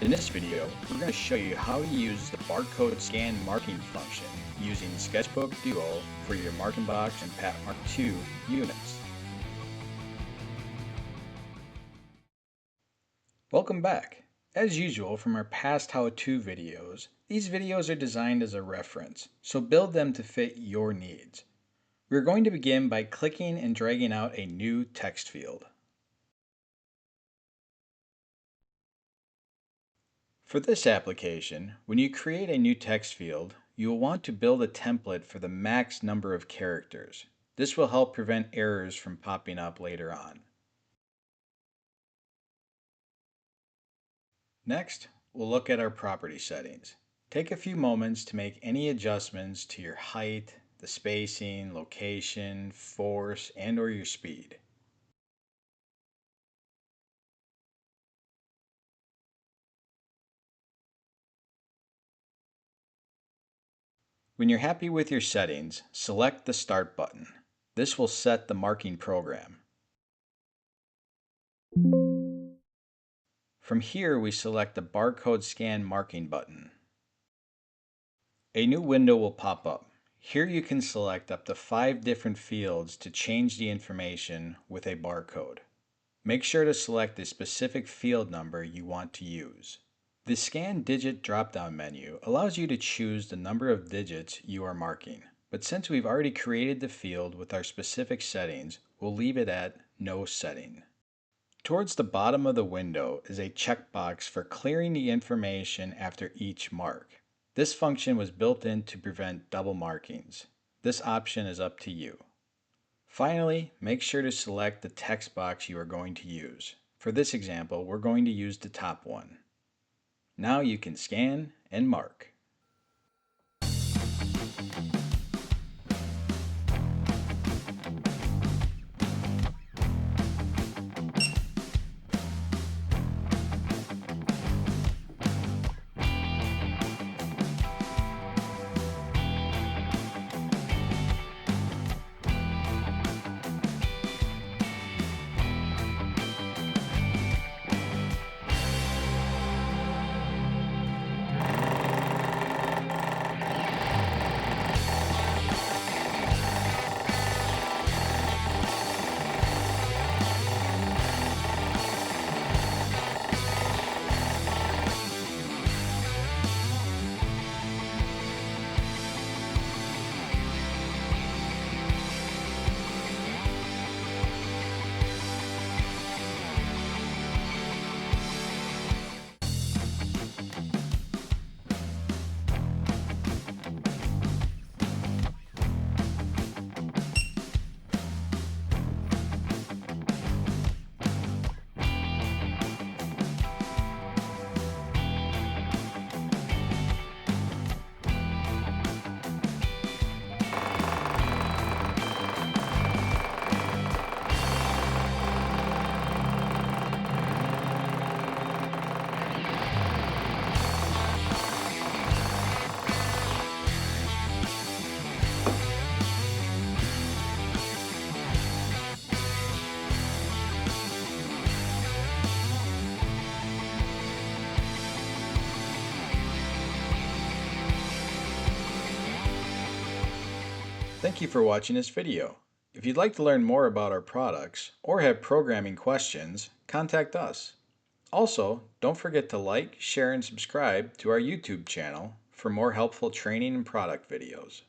In this video, we're going to show you how to use the Barcode Scan Marking function using Sketchbook Duo for your Marking Box and Patmark 2 units. Welcome back. As usual from our past how-to videos, these videos are designed as a reference, so build them to fit your needs. We're going to begin by clicking and dragging out a new text field. For this application, when you create a new text field, you will want to build a template for the max number of characters. This will help prevent errors from popping up later on. Next, we'll look at our property settings. Take a few moments to make any adjustments to your height, the spacing, location, force, and/or your speed. When you're happy with your settings, select the Start button. This will set the marking program. From here, we select the Barcode Scan Marking button. A new window will pop up. Here you can select up to 5 different fields to change the information with a barcode. Make sure to select the specific field number you want to use. The Scan Digit drop-down menu allows you to choose the number of digits you are marking, but since we've already created the field with our specific settings, we'll leave it at No Setting. Towards the bottom of the window is a checkbox for clearing the information after each mark. This function was built in to prevent double markings. This option is up to you. Finally, make sure to select the text box you are going to use. For this example, we're going to use the top one. Now you can scan and mark. Thank you for watching this video. If you'd like to learn more about our products or have programming questions, contact us. Also, don't forget to like, share, and subscribe to our YouTube channel for more helpful training and product videos.